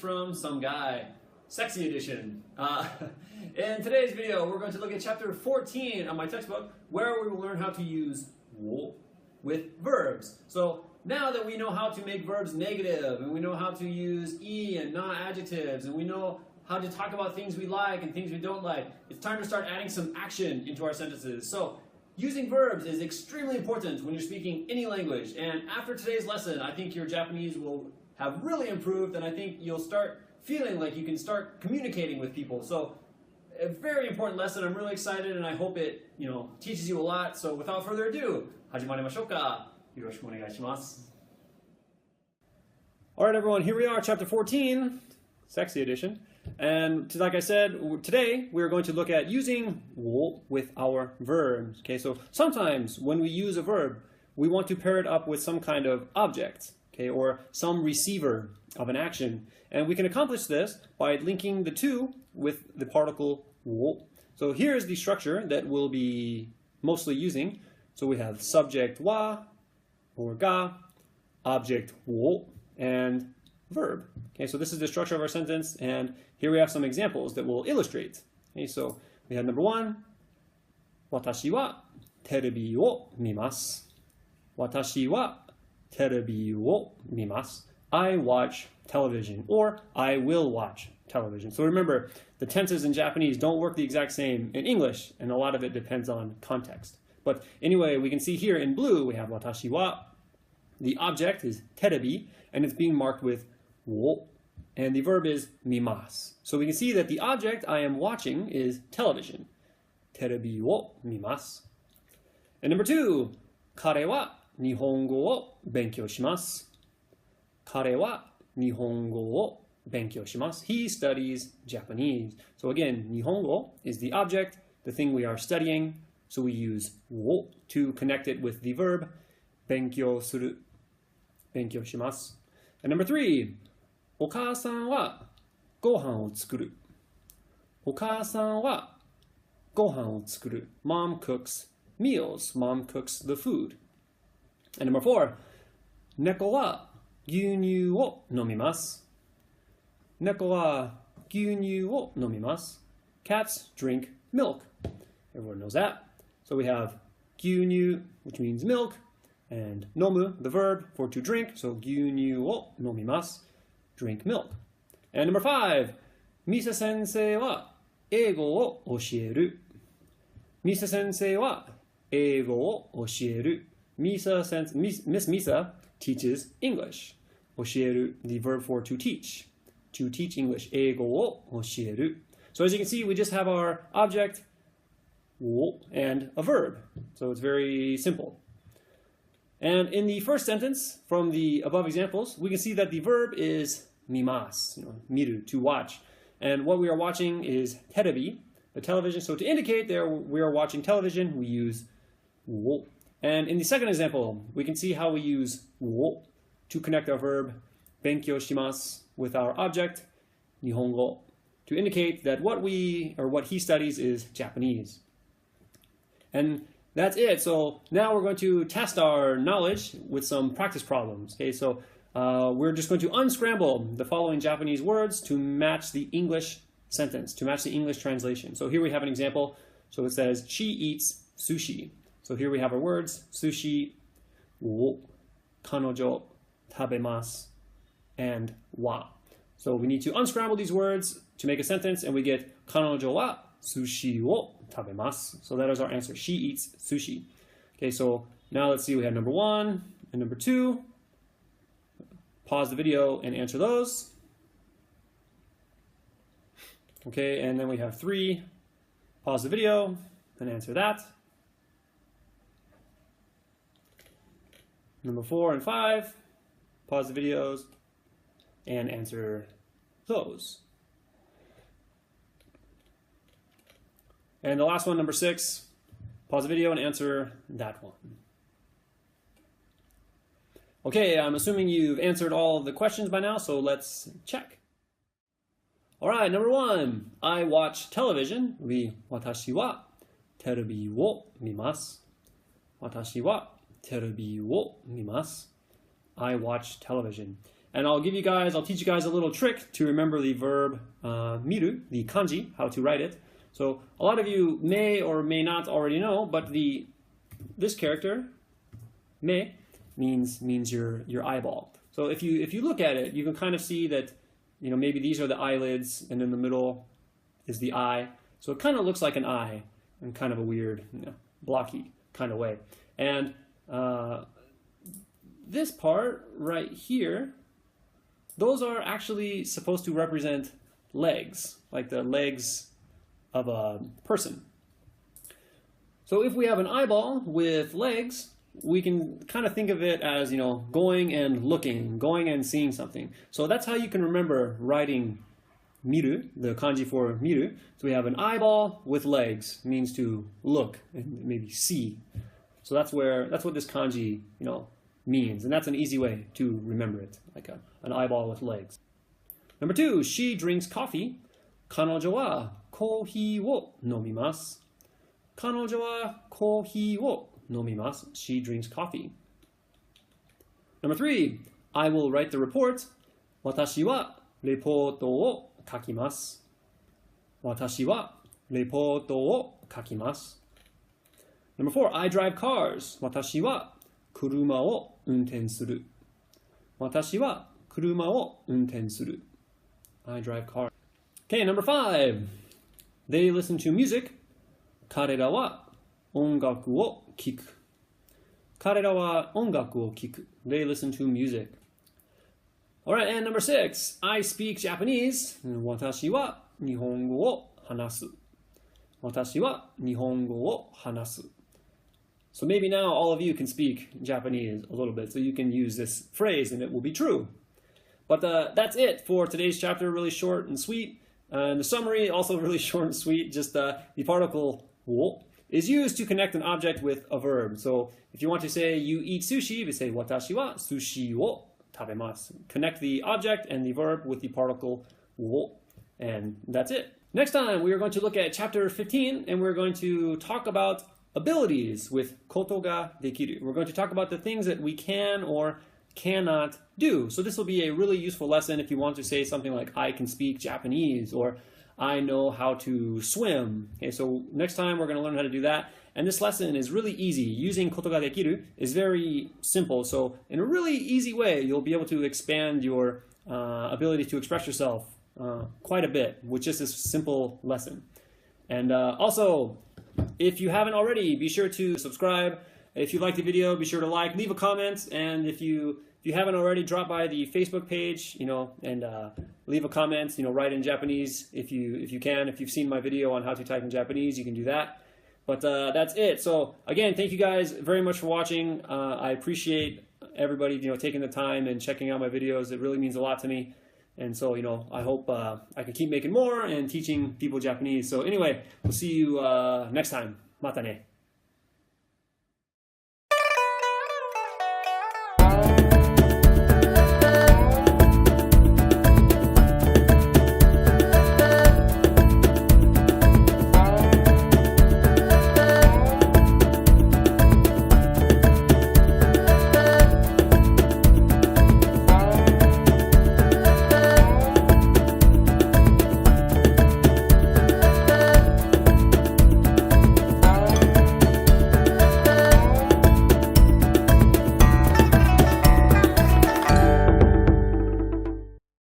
from some guy, sexy edition. In today's video, we're going to look at chapter 14 of my textbook, where we will learn how to use 我 with verbs. So now that we know how to make verbs negative, and we know how to use e and not adjectives, and we know how to talk about things we like and things we don't like, it's time to start adding some action into our sentences. So using verbs is extremely important when you're speaking any language. And after today's lesson, I think your Japanese will have really improved, and I think you'll start feeling like you can start communicating with people. So a very important lesson. I'm really excited, and I hope it, teaches you a lot. So without further ado, 始まりましょうか。よろしくお願いします。All right, everyone, here we are, chapter 14, sexy edition. And like I said, today we're going to look at using 我 with our verbs. Okay, so sometimes when we use a verb, we want to pair it up with some kind of object, okay, or some receiver of an action. And we can accomplish this by linking the two with the particle 我. So here's the structure that we'll be mostly using. So we have subject wa or ga, object 我, and verb. Okay, so this is the structure of our sentence, and here we have some examples that will illustrate. Okay, so we have number one, 私はテレビを見ます。私はテレビを見ます。I watch television, or I will watch television. So remember, the tenses in Japanese don't work the exact same in English, and a lot of it depends on context. But anyway, we can see here in blue, we have 私は. The object is terebi, and it's being marked with 我, and the verb is 見ます. So we can see that the object I am watching is television. テレビを見ます. And number two, 彼は日本語を勉強します。彼は日本語を勉強します. He studies Japanese. So again, 日本語 is the object, the thing we are studying. So we use を to connect it with the verb 勉強する。勉強します. And number three, お母さんはご飯を作る。お母さんはご飯を作る。Mom cooks meals. Mom cooks the food. And number four, 猫は牛乳を飲みます。猫は牛乳を飲みます。Cats drink milk. Everyone knows that. So we have 牛乳, which means milk, and 飲む, the verb for to drink. So 牛乳を飲みます。Drink milk. And number five, ミサ先生は英語を教える。ミサ先生は英語を教える。Miss Misa teaches English. 教える, the verb for to teach. To teach English. 英語を教える. So as you can see, we just have our object 我 and a verb. So it's very simple. And in the first sentence from the above examples, we can see that the verb is 見ます, 見る, to watch. And what we are watching is テレビ, the television. So to indicate there we are watching television, we use 我. And in the second example, we can see how we use 我 to connect our verb 勉強します with our object 日本語 to indicate that what he studies is Japanese. And that's it. So now we're going to test our knowledge with some practice problems. Okay, so we're just going to unscramble the following Japanese words to match the English sentence, to match the English translation. So here we have an example. So it says, she eats sushi. So here we have our words, sushi, を, 彼女, 食べます, and は. So we need to unscramble these words to make a sentence, and we get 彼女はsushi を食べます. So that is our answer. She eats sushi. Okay, so now let's see. We have number one and number two. Pause the video and answer those. Okay, and then we have three. Pause the video and answer that. Number 4 and 5. Pause the videos and answer those. And the last one, number 6, pause the video and answer that one. Okay, I'm assuming you've answered all of the questions by now, so let's check. All right, number 1, I watch television. 私はテレビを見ます。私はテレビを見ます。I watch television. And I'll teach you guys a little trick to remember the verb miru, the kanji, how to write it. So a lot of you may or may not already know, but this character, me, means your eyeball. So if you look at it, you can kind of see that, maybe these are the eyelids, and in the middle is the eye. So it kind of looks like an eye in kind of a weird, blocky kind of way. And this part right here, those are actually supposed to represent legs, like the legs of a person. So if we have an eyeball with legs, we can kind of think of it as, going and looking, going and seeing something. So that's how you can remember writing miru, the kanji for miru. So we have an eyeball with legs, means to look and maybe see. So that's what this kanji, means. And that's an easy way to remember it, like an eyeball with legs. Number 2, she drinks coffee. 彼女はコーヒーを飲みます。彼女はコーヒーを飲みます。She drinks coffee. Number 3, I will write the report. 私はレポートを書きます。私はレポートを書きます。Number 4, I drive cars. 私は車を運転する。私は車を運転する。I drive cars. Okay, number 5. They listen to music. 彼らは音楽を聴く。彼らは音楽を聴く。They listen to music. Alright, and number 6. I speak Japanese. 私は日本語を話す。私は日本語を話す。So maybe now all of you can speak Japanese a little bit, so you can use this phrase and it will be true. But that's it for today's chapter, really short and sweet. And the summary, also really short and sweet, just the particle wo is used to connect an object with a verb. So if you want to say you eat sushi, we say watashi wa sushi wo tabemasu. Connect the object and the verb with the particle wo. And that's it. Next time, we are going to look at chapter 15, and we're going to talk about abilities with koto ga dekiru. We're going to talk about the things that we can or cannot do. So this will be a really useful lesson if you want to say something like, I can speak Japanese, or I know how to swim. Okay, so next time we're going to learn how to do that. And this lesson is really easy. Using koto ga dekiru is very simple. So in a really easy way, you'll be able to expand your ability to express yourself quite a bit with just this simple lesson. And also, if you haven't already, be sure to subscribe. If you like the video, be sure to like, leave a comment, and if you haven't already, drop by the Facebook page, and leave a comment, write in Japanese if you can. If you've seen my video on how to type in Japanese, you can do that. But that's it. So again, thank you guys very much for watching. I appreciate everybody, taking the time and checking out my videos. It really means a lot to me. And so, I hope I can keep making more and teaching people Japanese. So anyway, we'll see you next time. Mata ne.